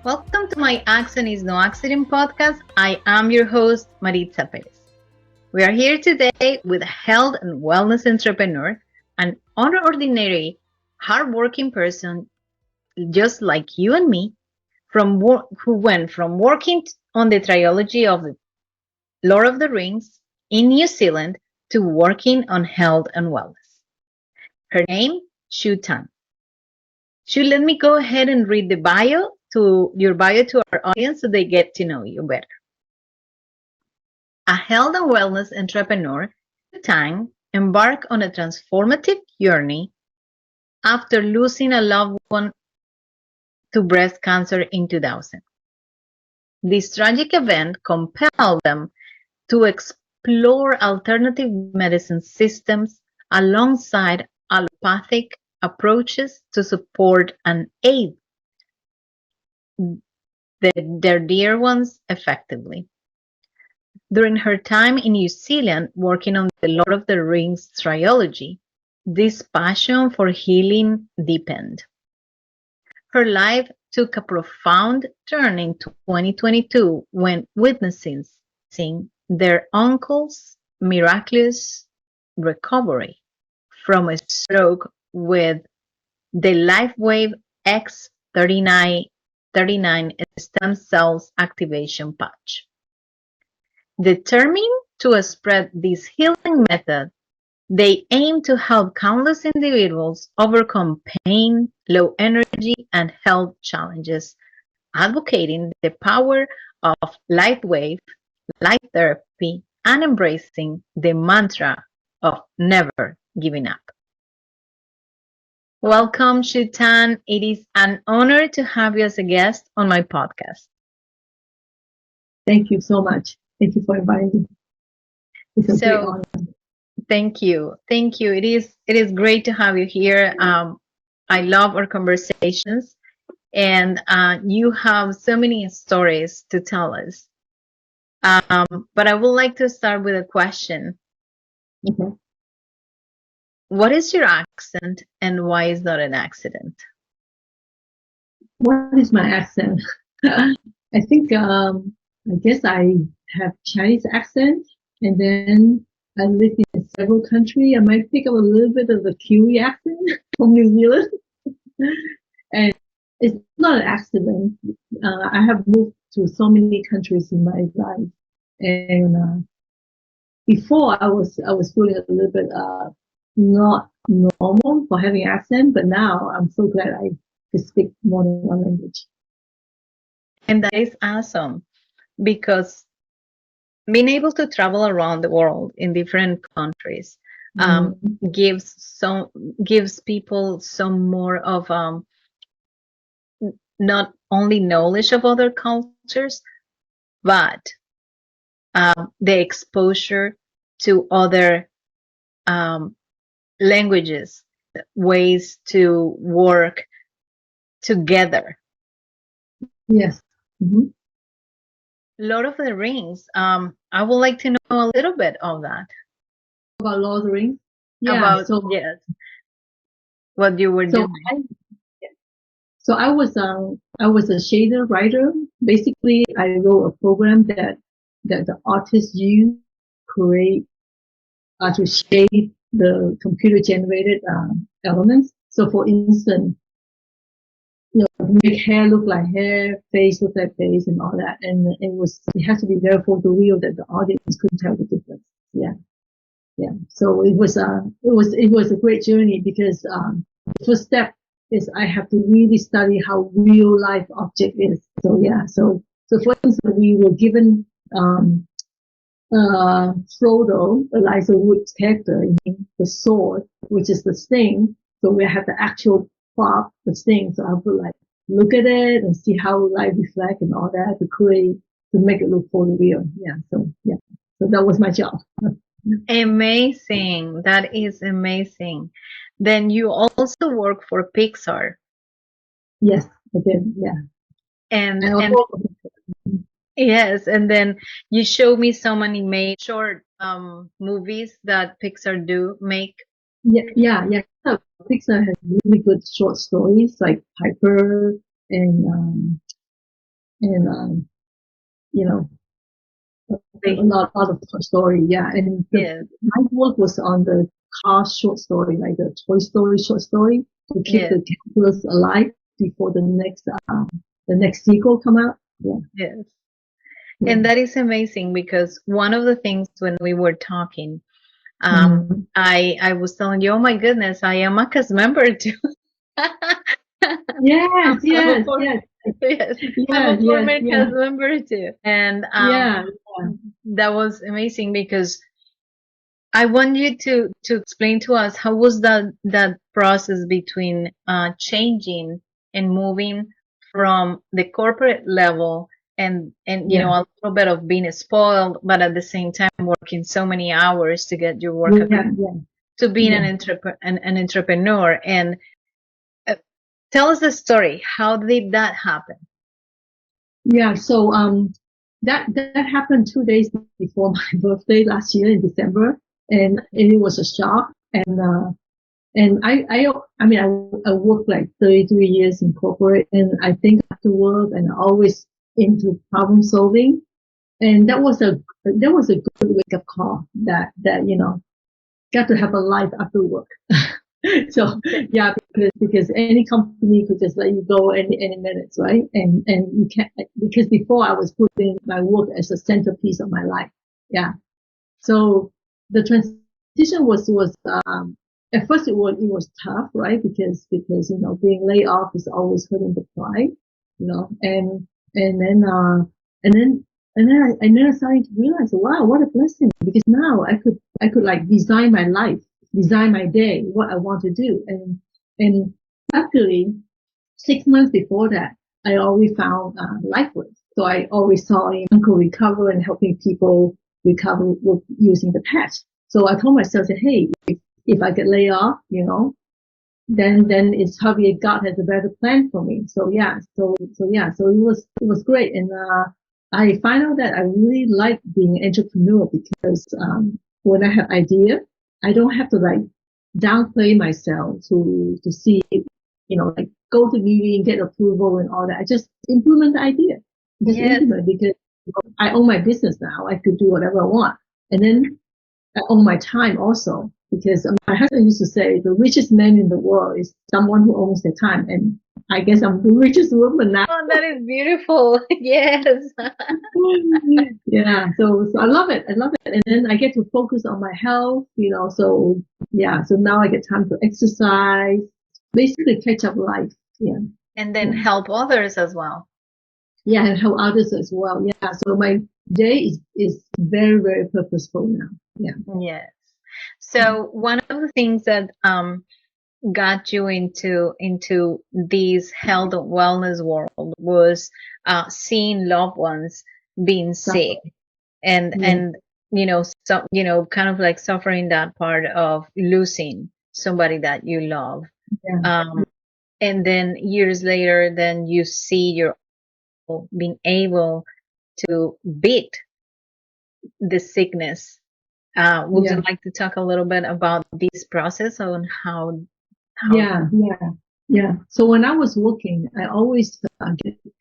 Welcome to my Accent is No Accident podcast. I am your host, Maritza. We are here today with a health and wellness entrepreneur, an ordinary, hardworking person just like you and me, who went from working on the trilogy of the Lord of the Rings in New Zealand to working on health and wellness. Her name, Chu Tang. Chu, let me go ahead and read your bio to our audience so they get to know you better. A health and wellness entrepreneur, Chu Tang embarked on a transformative journey after losing a loved one to breast cancer in 2000. This tragic event compelled them to explore alternative medicine systems alongside allopathic approaches to support and aid their dear ones effectively. During her time in New Zealand working on the Lord of the Rings trilogy, this passion for healing deepened. Her life took a profound turn in 2022 when witnessing their uncle's miraculous recovery from a stroke with the LifeWave X39 stem cells activation patch. Determined to spread this healing method, they aim to help countless individuals overcome pain, low energy, and health challenges, advocating the power of LifeWave, light therapy, and embracing the mantra of never giving up. Welcome, Chu Tang. It is an honor to have you as a guest on my podcast. Thank you so much. Thank you for inviting me. It's a great honor. Thank you. It is great to have you here. I love our conversations, and you have so many stories to tell us. But I would like to start with a question. Okay. What is your accent, and why is that an accident? What is my accent? I think I guess I have Chinese accent, and then I live in several countries. I might pick up a little bit of the Kiwi accent from New Zealand, and it's not an accident. I have moved to so many countries in my life, and before I was feeling a little bit not normal for having accent, but now I'm so glad I could speak more than one language. And that is awesome, because being able to travel around the world in different countries gives people some more of not only knowledge of other cultures, but the exposure to other languages, ways to work together. Yes. Mm-hmm. Lord of the Rings. I would like to know a little bit of that. About Lord of the Rings? Yeah. Yes. What you were doing. So I was a shader writer. Basically, I wrote a program that the artists use create to shade the computer generated elements. So for instance, make hair look like hair, face look like face, and all that. And it has to be very photoreal that the audience couldn't tell the difference. Yeah. So it was a great journey because the first step is I have to really study how real life object is. So yeah. So for instance, we were given Frodo, Elijah Wood's character, the sword, which is the sting. So we have the actual prop, the sting. So I would look at it and see how light reflect and all that to make it look photoreal. Yeah. So that was my job. Amazing. That is amazing. Then you also work for Pixar. Yes, I did. Yeah. And yes, and then you show me some animated short movies that Pixar do make. Yeah. Pixar has really good short stories like Piper and and you know, a lot of story. Yeah, and my work was on the car short story, like the Toy Story short story, to keep the characters alive before the next sequel come out. Yeah. Yes. And that is amazing because one of the things when we were talking, I was telling you, oh my goodness, I am a cast member too. Yes. I'm a former cast member too. And that was amazing because I want you to explain to us how was that process between changing and moving from the corporate level and you know, a little bit of being spoiled, but at the same time working so many hours to get your work to being an entrepreneur. And tell us the story. How did that happen? Yeah, so that happened 2 days before my birthday last year in December, and it was a shock. And I mean, I worked like 33 years in corporate, and I think after work, and always into problem solving. And that was a good wake up call that you know, got to have a life after work. So yeah, because any company could just let you go any minutes, right? And you can't, because before I was putting my work as a centerpiece of my life. Yeah. So the transition was at first it was tough, right? Because you know, being laid off is always hurting the pride, you know, and then and then and then I started to realize, wow, what a blessing, because now I could like design my life, design my day, what I want to do. And luckily 6 months before that, I already found life work. So I always saw uncle recover and helping people recover using the patch. So I told myself that, hey, if I get laid off, you know, then it's probably God has a better plan for me. So yeah, so it was great. And I find out that I really like being an entrepreneur because when I have idea, I don't have to like downplay myself to see, you know, like go to meeting, get approval and all that. I just implement the idea. Just implement, because I own my business now. I could do whatever I want. And then I own my time also, because my husband used to say the richest man in the world is someone who owns their time. And I guess I'm the richest woman now. Oh, that is beautiful. Yes. Yeah. So I love it. I love it. And then I get to focus on my health, you know, so yeah. So now I get time to exercise, basically catch up life. Yeah. And then help others as well. Yeah. And help others as well. Yeah. So my day is very, very purposeful now. Yeah. Yes. So one of the things that got you into this health and wellness world was seeing loved ones being sick and you know, so you know, kind of like suffering that part of losing somebody that you love. And then years later, then you see your being able to beat the sickness. Would you like to talk a little bit about this process on how Yeah. So when I was working, I always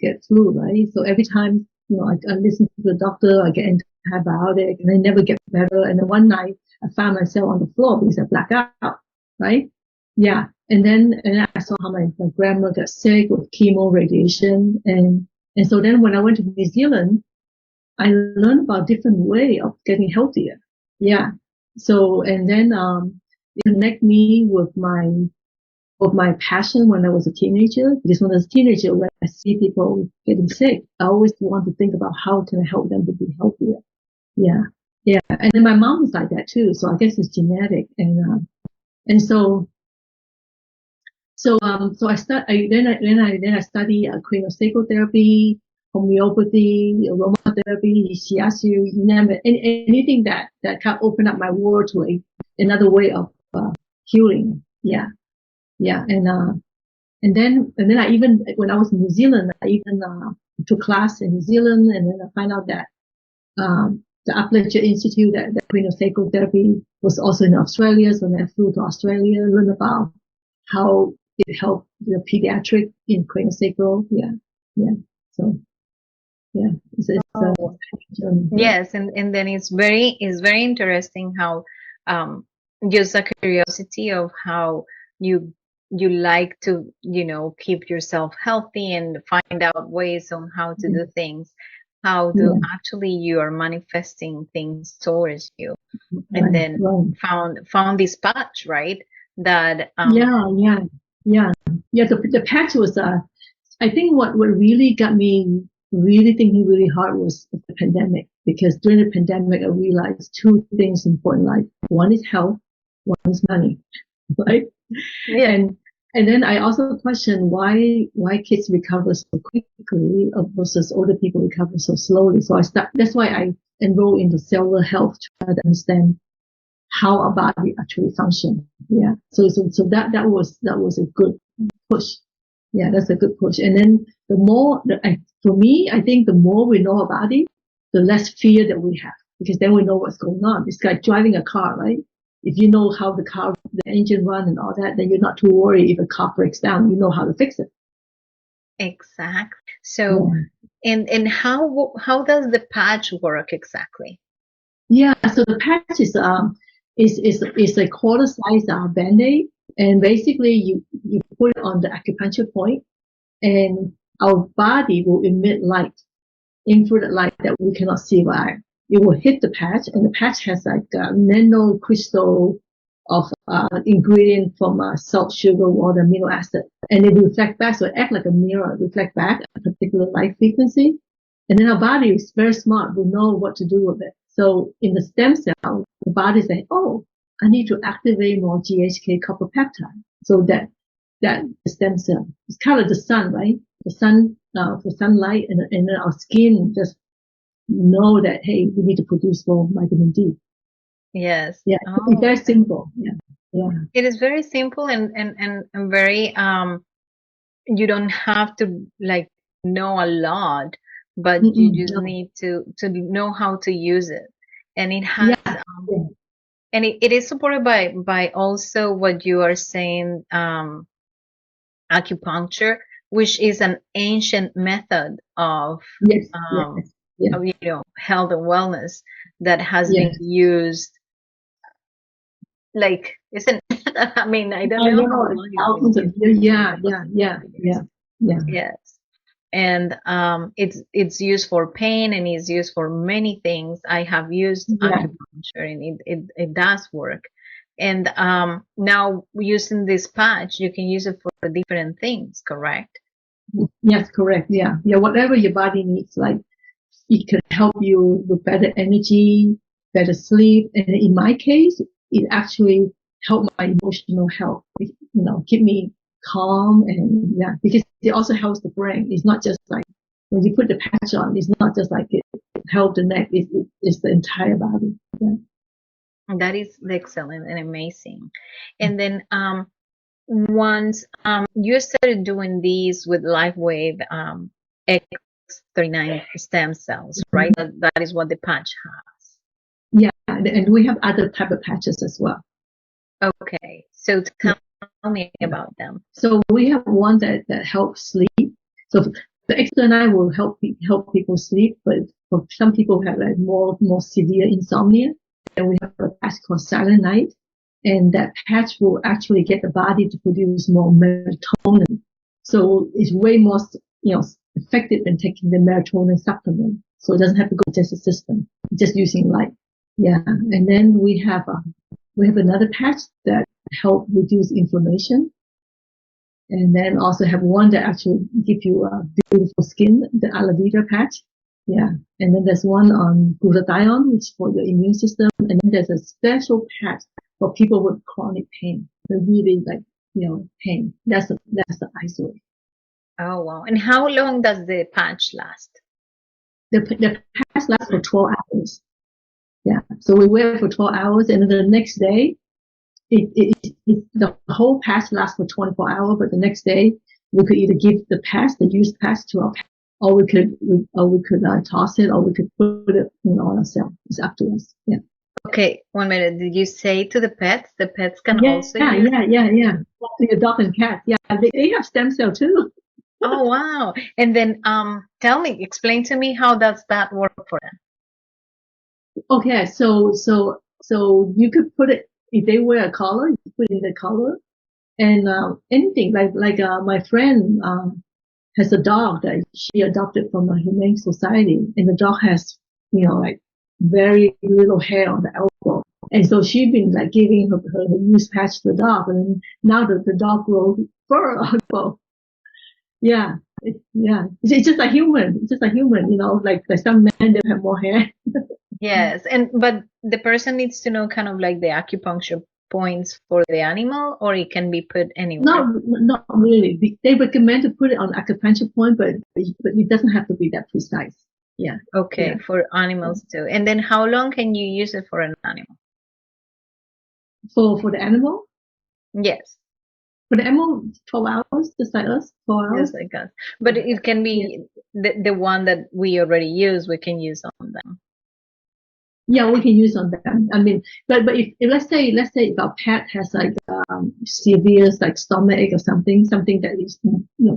get flu, right? So every time, you know, I listen to the doctor, I get antibiotic, and I never get better. And then one night, I found myself on the floor because I blacked out, right? Yeah. And then I saw how my grandma got sick with chemo, radiation, and so then when I went to New Zealand, I learned about different way of getting healthier. Yeah. So and then it connect me with my passion when I was a teenager. Because when I was a teenager, when I see people getting sick, I always want to think about how can I help them to be healthier. Yeah. Yeah. And then my mom was like that too. So I guess it's genetic. And so then I study craniosacral therapy, homeopathy, aromatherapy. She asks you, you name it, anything that can open up my world to another way of healing. Yeah. Yeah. And then I even, when I was in New Zealand, I even took class in New Zealand, and then I find out that the Acupuncture Institute, that craniosacral therapy was also in Australia. So then I flew to Australia, learn about how it helped the pediatric in craniosacral. Yeah. Yeah. So Yeah. Oh, yes, and then it's very interesting how just a curiosity of how you you like to keep yourself healthy and find out ways on how to Yeah. do things, how do Yeah. actually you are manifesting things towards you, and Right. then Right. found this patch, right? That Yeah. Yeah. Yeah. Yeah. The patch was, I think what really got me really thinking really hard was the pandemic, because during the pandemic, I realized two things important in life. One is health, one is money, right? yeah, And and then I also question why kids recover so quickly versus older people recover so slowly. So that's why I enrolled into cellular health to try to understand how our body actually functions. Yeah. So that was a good push. Yeah, that's a good push. And then for me, I think the more we know about it, the less fear that we have, because then we know what's going on. It's like driving a car, right? If you know how the engine run and all that, then you're not too worried if a car breaks down. You know how to fix it. exactly. So, Yeah. and how does the patch work exactly? Yeah. So the patch is a quarter size band-aid, and basically you put it on the acupuncture point, and our body will emit light, infrared light that we cannot see by eye. It will hit the patch, and the patch has like a nano crystal of ingredient from salt, sugar, water, amino acid, and it reflect back. So it act like a mirror, reflect back a particular light frequency, and then our body is very smart. We know what to do with it. So in the stem cell, the body say, "Oh, I need to activate more GHK copper peptide," so that stem cell. It's kind of the sun, right? The sun, for sunlight, and then our skin just know that, hey, we need to produce more vitamin D. Yes. Yeah, it's Oh, very okay. simple. Yeah, yeah, It is very simple and very you don't have to like know a lot, but you just no, need to know how to use it. And it has yeah, yeah, and it is supported by also what you are saying, acupuncture, which is an ancient method yes, um yes, yeah, of health and wellness that has been yes. used, like, isn't I mean, I don't I know how know, long it's been thousands of used. years. Yeah, For yeah, yeah, years. yeah, yeah, Yes. And it's used for pain and it's used for many things. I have used yeah. acupuncture and it does work. And now using this patch, you can use it for different things, correct? Yes, correct. Yeah, yeah. Whatever your body needs, like it can help you with better energy, better sleep, and in my case, it actually helped my emotional health. Keep me calm, and yeah, because it also helps the brain. It's not just like when you put the patch on, it's not just like it helps the neck. It's the entire body. Yeah. And that is excellent and amazing. And then once you started doing these with LifeWave X39 stem cells, right? That is what the patch has. Yeah, and we have other type of patches as well. Okay, so Yeah. tell me about them. So we have one that helps sleep. So the extra night will help people sleep, but for some people who have like more severe insomnia, then we have a patch called Silent Night, and that patch will actually get the body to produce more melatonin. So it's way more effective than taking the melatonin supplement. So it doesn't have to go to the system, just using light. Yeah, and then we have another patch that help reduce inflammation, and then also have one that actually give you a beautiful skin, the aloe vera patch. Yeah. And then there's one on glutathione, which is for your immune system. And then there's a special patch for people with chronic pain. They're really like, pain. That's the isolate. Oh wow! And how long does the patch last? The patch lasts for 12 hours. Yeah. So we wear it for 12 hours, and then the next day, the whole patch lasts for 24 hours, but the next day we could either give the patch, the used patch, to our pet, or we could toss it, or we could put it on ourselves. It's up to us. Yeah. Okay, 1 minute. Did you say to the pets? The pets can Yeah, also use. yeah, yeah, yeah. The dog and cat. Yeah, they have stem cell too. Oh, wow. And then explain to me how does that work for them? Okay, so you could put it if they wear a collar, you put in the collar, and anything like my friend has a dog that she adopted from a humane society, and the dog has like very little hair on the elbow, and so she's been like giving her loose patch to the dog, and now the dog grows fur on the elbow. Yeah, it's just a human. It's just a human, like some men they have more hair. Yes, and but the person needs to know kind of like the acupuncture points for the animal, or it can be put anywhere. Not really. They recommend to put it on acupuncture point, but it doesn't have to be that precise. Yeah. Okay, Yeah. for animals too. And then how long can you use it for an animal? For the animal, Yes, 12 hours, just like us, 4 hours. just like us. But it can Yeah. be the one that we already use, we can use on them. Yeah, we can use on them. I mean, but if let's say if our pet has like severe like stomach ache or something that is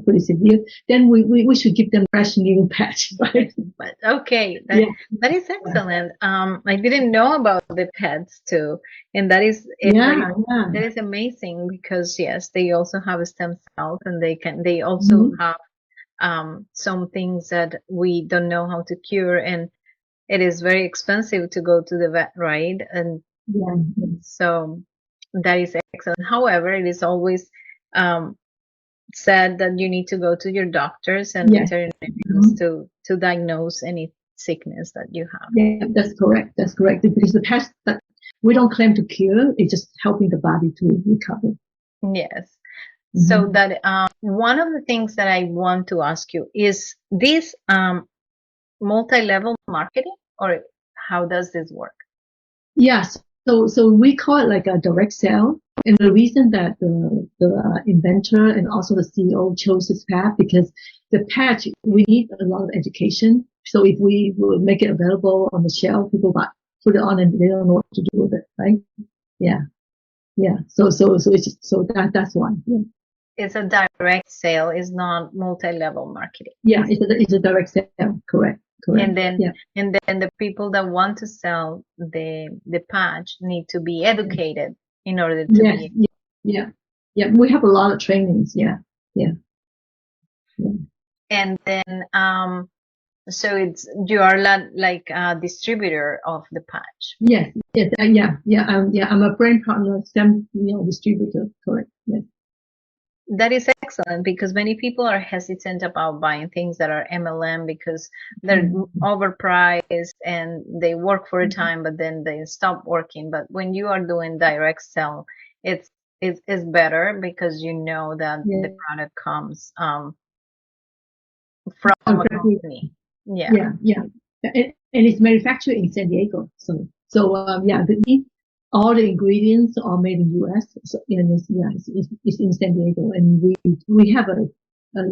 pretty severe, then we should give them fresh new patch, right? But okay, Yeah. that is excellent. I didn't know about the pets too, and Yeah. Yeah. that is amazing because yes, they also have stem cells, and they also Hmm. have some things that we don't know how to cure, and it is very expensive to go to the vet, right? And Yeah. so that is excellent. However, it is always um, said that you need to go to your doctors and Yes. veterinarians Mhm. to diagnose any sickness that you have. Yeah, that's correct. That's correct. Because the patch that we don't claim to cure, it's just helping the body to recover. Yes. So Hmm. that one of the things that I want to ask you is this multi-level marketing, or how does this work? Yes. So we call it like a direct sale. And the reason that the inventor and also the CEO chose this path because the patch we need a lot of education. So if we would make it available on the shelf, people might put it on and they don't know what to do with it, right? Yeah, yeah. So it's just, so that's why. Yeah, It's a direct sale, is not multi-level marketing. yeah. It's a direct sale. Correct, correct. And then Yeah. the people that want to sell the patch need to be educated in order to Yes, be. yeah, yeah, yeah. We have a lot of trainings. Yeah, yeah, yeah. And then so it's you are like a distributor of the patch. Yes, yes, yeah. I'm a brand partner, STEM, distributor. Correct. Yes. That is excellent because many people are hesitant about buying things that are MLM because they're Mm-hmm. overpriced and they work for a time, but then they stop working. But when you are doing direct sell, it's it's better because you know that the Yeah. product comes from a Exactly. company. Yeah, Yeah, yeah. And it's manufactured in San Diego. So yeah, all the ingredients are made in U.S. So and it's in San Diego, and we have a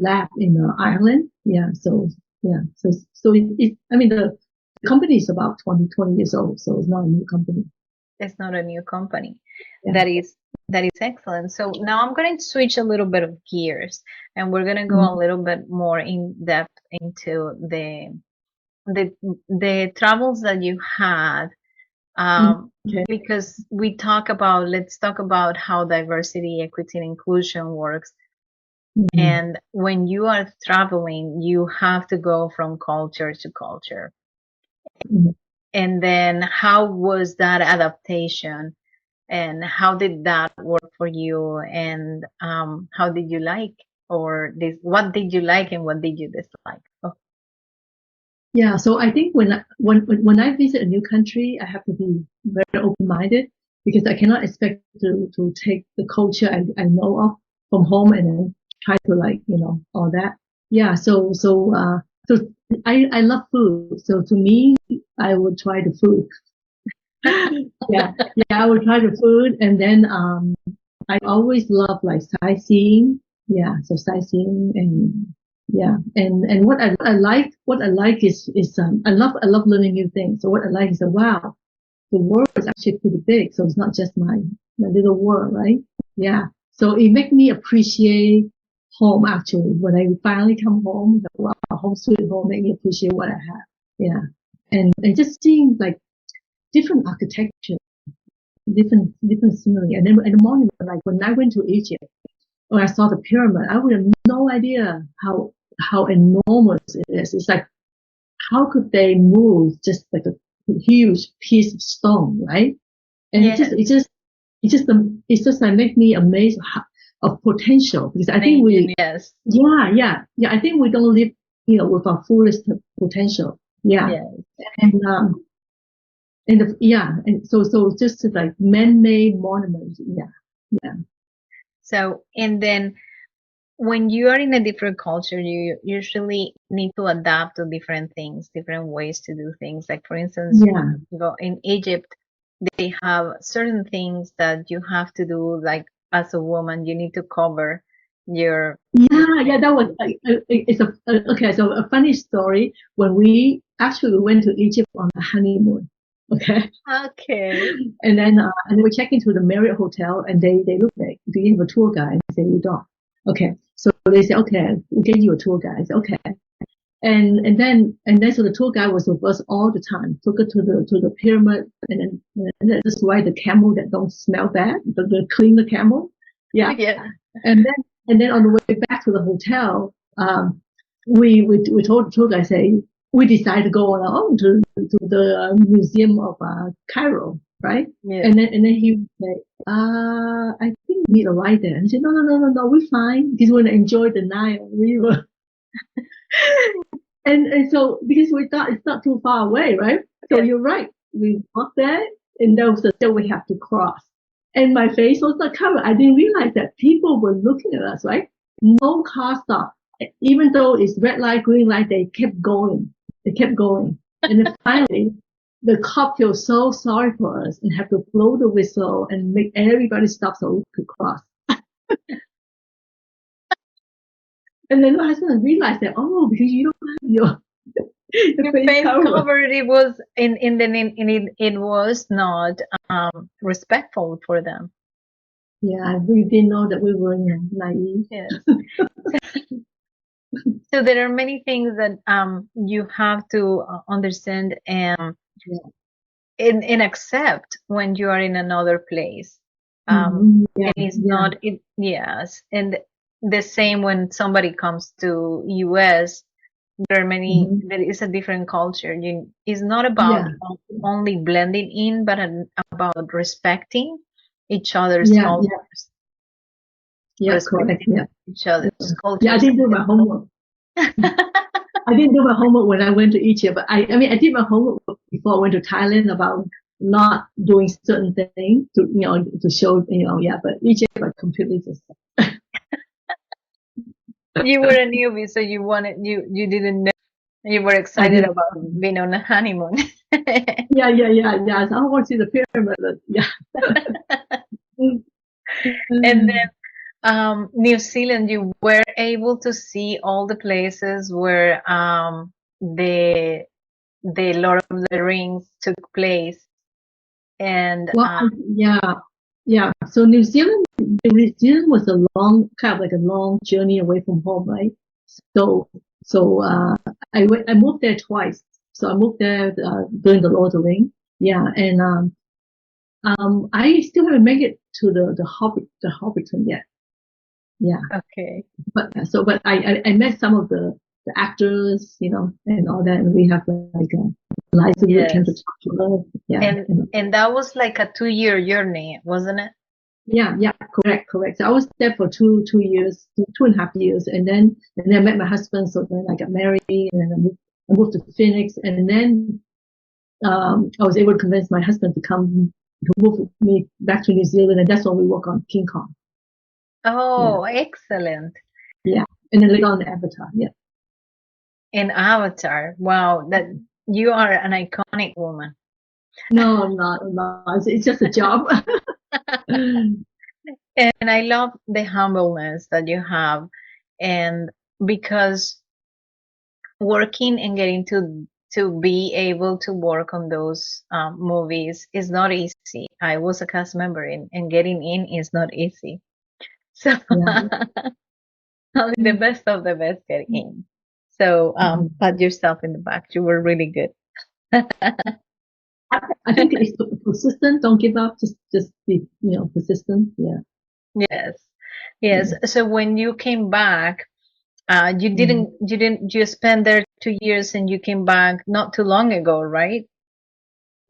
lab in Ireland. Yeah, so I mean the company is about 20 years old, so it's not a new company. it's not a new company. Yeah. That is that is excellent. So now I'm going to switch a little bit of gears and we're going to go a Mhm. little bit more in depth into the the travels that you had Okay. because let's talk about how diversity, equity, and inclusion works. Mhm. And when you are traveling, you have to go from culture to culture. Mhm. And then how was that adaptation? And how did that work for you? And how did you like, what did you like and what did you dislike? Oh, Yeah, so I think when I visit a new country, I have to be very open-minded because I cannot expect to take the culture I know of from home and then try to like all that. Yeah, so I love food. So to me, I would try the food. Yeah, yeah, I would try the food, and then I always love like sightseeing. Yeah, so sightseeing and yeah, and what I like is I love learning new things. So what I like is that wow, the world is actually pretty big. So it's not just my little world, right? Yeah. So it makes me appreciate home actually. When I finally come home, wow, home sweet home made me appreciate what I have. Yeah. And just seeing like different architecture, different scenery. And then in the morning, like when I went to Egypt, when I saw the pyramid, I would have no idea how enormous it is. It's like, how could they move just like a huge piece of stone, right? And Yes. it just like make me amazed of potential, because I think Yes. yeah, I think we don't live, with our fullest potential. Yeah. Yes. And so just like man-made monuments. Yeah. So, and then when you are in a different culture, you usually need to adapt to different things, different ways to do things. Like, for instance, Yeah. in Egypt, they have certain things that you have to do, like as a woman, you need to cover your. Yeah, that was it's okay. So a funny story. When we actually went to Egypt on a honeymoon, okay, Okay. and then we check into the Marriott hotel, and they look like, do you have a tour guide? I say, we don't. Okay, so they say, okay, we'll get you a tour guide. I say, okay, and then so the tour guide was with us all the time. Took us to the pyramid, and then just ride the camel that don't smell bad, the clean the camel. Yeah. Yeah. And then on the way back to the hotel, we told the tour guide, say, we decided to go on our own to the museum of Cairo, right? Yeah. And then he would say, I think we need a ride there. And he said, no, we're fine, because we want to enjoy the Nile River. and so because we thought it's not too far away, right? So you're right. We walked there, and there was a still we have to cross. And my face was not covered. I didn't realize that people were looking at us, right? No car stopped. Even though it's red light, green light, they kept going. They kept going. And then finally, the cop feels so sorry for us and have to blow the whistle and make everybody stop so we could cross. And then my husband realized that, because you don't have your face covered. It was it was not respectful for them. Yeah, we didn't know that we were naive. Yes. So there are many things that you have to understand and accept when you are in another place. And it's not it. Yes, and the same when somebody comes to US. There are many. There is a different culture. It's not about only blending in, but about respecting each other's cultures. Yeah, correct. Yeah, each other's cultures. Yeah, I didn't do my homework. I didn't do my homework when I went to Egypt, but I mean, I did my homework before I went to Thailand about not doing certain things to show, but Egypt, I completely just. You were a newbie, so you didn't know. You were excited about being on a honeymoon. Yeah. So I want to see the pyramid. Yeah. And then New Zealand, you were able to see all the places where the Lord of the Rings took place. And yeah. So New Zealand was a long, kind of like a long journey away from home, right? So I moved there twice. So I moved there during the Lord of the Rings. Yeah, and I still haven't made it to the Hobbiton yet. Yeah. Okay. But I met some of the actors, and all that, and we have like Liza came to talk to us. Yeah. And that was like a 2-year journey, wasn't it? Yeah, correct. So I was there for 2 years, 2.5 years, and then I met my husband. So then I got married, and then I moved to Phoenix, and then I was able to convince my husband to move with me back to New Zealand, and that's when we work on King Kong. Oh, excellent. Yeah, and then later on the Avatar. Yeah. In Avatar, wow, that you are an iconic woman. No, it's just a job. And I love the humbleness that you have, and because working and getting to be able to work on those movies is not easy. I was a cast member, and getting in is not easy. So only the best of the best get in. So pat yourself in the back. You were really good. I think it's persistent. Don't give up. Just be, persistent. Yeah. Yes. Yes. Yeah. So when you came back, Mhm. you spent there 2 years and you came back not too long ago, right?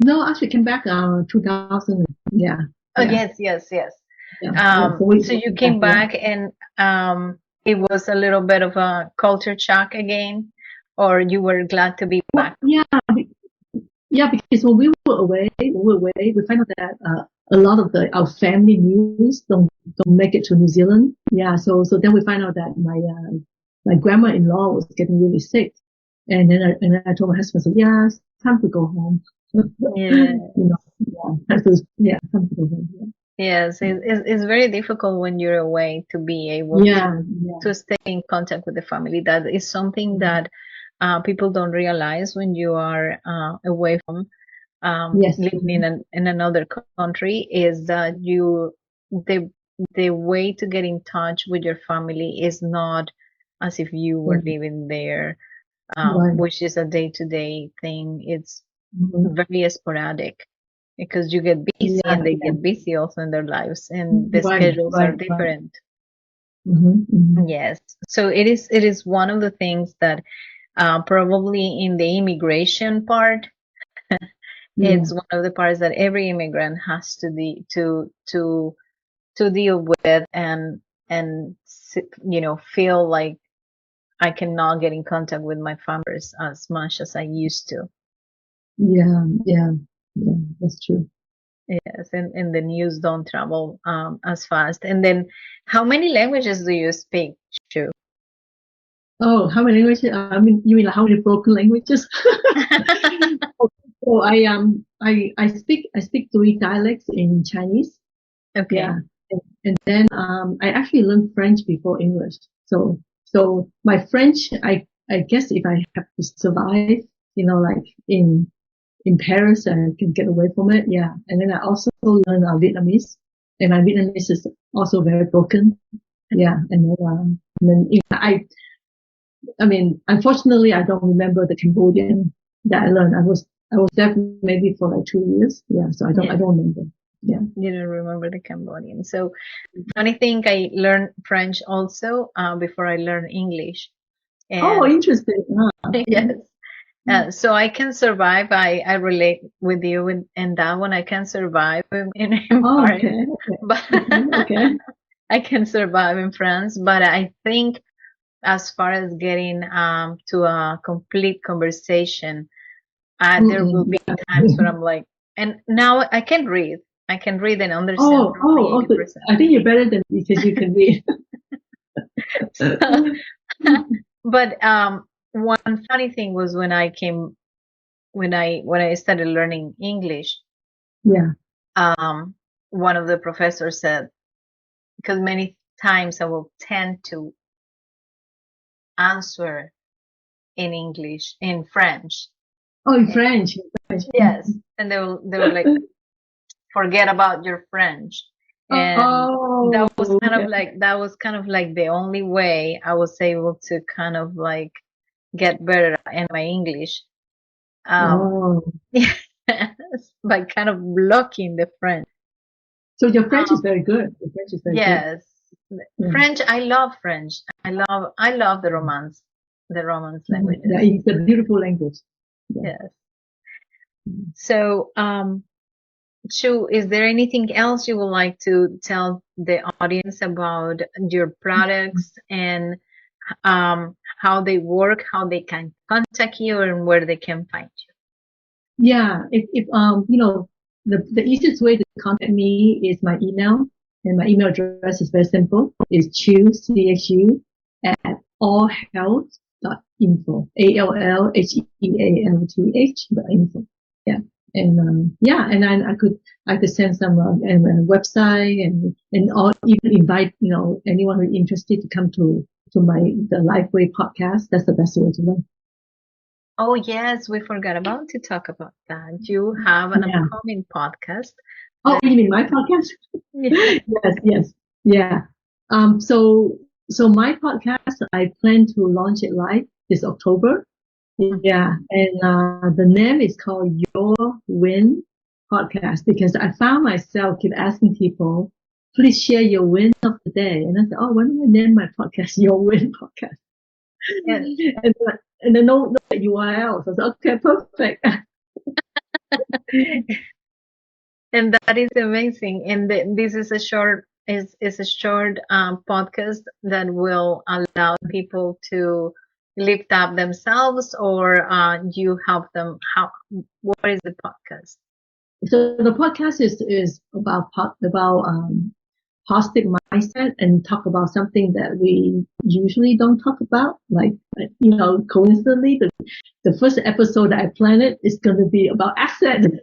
No, actually came back 2000. Yeah. Oh, Yeah. yes, yes, yes. Yeah. Yeah. So we So you came back. came Yeah. back and it was a little bit of a culture shock again, or you were glad to be Well, back? yeah. Yeah, because when we were away, we find out that a lot of our family news don't make it to New Zealand. Yeah, so then we find out that my grandma-in-law was getting really sick, and then I told my husband, I said, yeah, it's time to go home. Yeah. Yeah, time to go home. Yes, it's very difficult when you're away to be able Yeah, yeah, to stay in contact with the family. That is something yeah. that people don't realize when you are away from Yes, living in another country is that the the way to get in touch with your family is not as if you were right, living there, right. which is a day-to-day thing. It's Mhm. very sporadic because you get busy Yeah, and they yeah, get busy also in their lives and the right, schedules are right, right. different. Hmm. Yes. So it is one of the things that probably in the immigration part, Yeah, it's one of the parts that every immigrant has to deal with and feel like I cannot get in contact with my families as much as I used to. yeah, yeah, yeah. That's true. Yes, and the news don't travel as fast. And then, how many languages do you speak, Chu? Oh, how many languages? I mean, you mean like how many broken languages? So I speak three dialects in Chinese. Okay. Yeah, and then I actually learned French before English. So my French, I guess if I have to survive, like in Paris, I can get away from it. Yeah, and then I also learned Vietnamese, and my Vietnamese is also very broken. Yeah, and then I mean, unfortunately, I don't remember the Cambodian that I learned. I was there maybe for like 2 years. Yeah, so I Yeah, don't remember. Yeah. you don't remember the Cambodian. So, funny thing, I learned French also before I learned English. Oh, And interesting. yes, Okay. so I can survive. I relate with you in that one. I can survive in Oh, Paris, okay. Okay. but Okay. Okay. I can survive in France. But I think as far as getting to a complete conversation, there will Mm-mm, be yeah. times where I'm like, and now I can read. I can read and understand Oh, probably oh, okay. 80%. I think you're better than me because you can read. But one funny thing was when I started learning English, Yeah. um, one of the professors said, because many times I will tend to answer in English, in French. Oh, in And French. In French. yes, and they were like, forget about your French. And Oh, okay. that was kind of like the only way I was able to kind of like get better in my English. Um, Oh, yes, by kind of blocking the French. so your French is Um, very good. Your French is very good. yes, Yeah. French. I love French. I love the Romance Yeah, languages. it's a beautiful language. Yeah. Yes. So, Chu, is there anything else you would like to tell the audience about your products and how they work, how they can contact you, and where they can find Yeah, if the easiest way to contact me is my email, and my email address is very simple. It's chu at allhealth.info. ALLHEALTH.info. Yeah. And yeah, and I could send some and a website and all, even invite anyone who's interested to come to the Lifeway podcast. That's the best way to learn. Oh, yes, we forgot about to talk about that. You have an Yeah. upcoming podcast Oh, that you mean my podcast? yeah. Yes, yes, yeah. So So my podcast, I plan to launch it live this October. Yeah, and the name is called Your Win Podcast because I found myself keep asking people, please share your win of the day. And I said, oh, why don't I name my podcast Your Win Podcast? Yeah. And then no URL. So I said, okay, perfect. And that is amazing. And this is a short is a short podcast that will allow people to lift up themselves, or you help them. How? What is the podcast? So the podcast is about positive mindset and talk about something that we usually don't talk about. Like, coincidentally, the first episode that I planned is going to be about accent.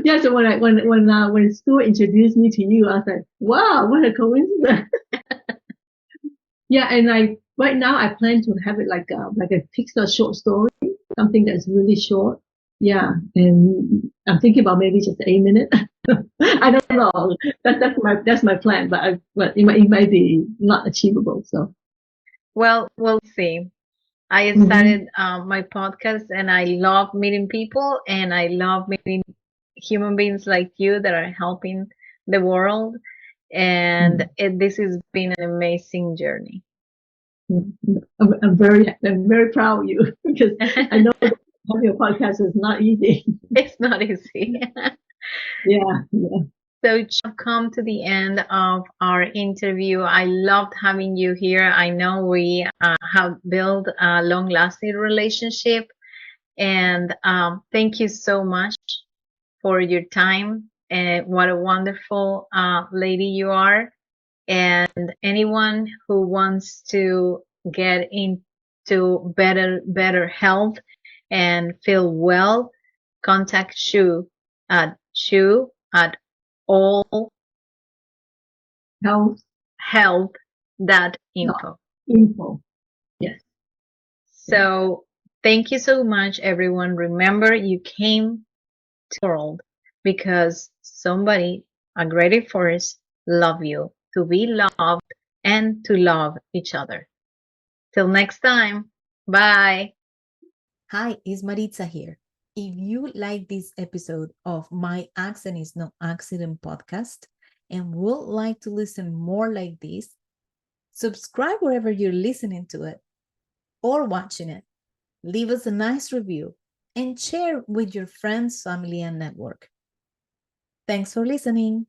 Yeah, so when Stu introduced me to you, I was like, wow, what a coincidence. Yeah, and right now I plan to have it like a picture short story, something that's really short. Yeah, and I'm thinking about maybe just 8 minutes. I don't know. That's my plan, but it might be not achievable. So Well, we'll see. I hmm started my podcast, and I love meeting people, and I love meeting human beings like you that are helping the world. And this has been an amazing journey. I'm very proud of you because I know having a podcast is not easy. It's not easy. Yeah, yeah. So, we've come to the end of our interview. I loved having you here. I know we have built a long-lasting relationship, and thank you so much for your time. And what a wonderful lady you are. And anyone who wants to get into better health and feel well, contact Chu at all Health health.info. info. Yes. So thank you so much, everyone. Remember, you came to the world because somebody, a greater force, love you, to be loved, and to love each other. Till next time. Bye. Hi, it's Maritza here. If you like this episode of My Accent is No Accident podcast and would like to listen more like this, subscribe wherever you're listening to it or watching it. Leave us a nice review and share with your friends, family, and network. Thanks for listening.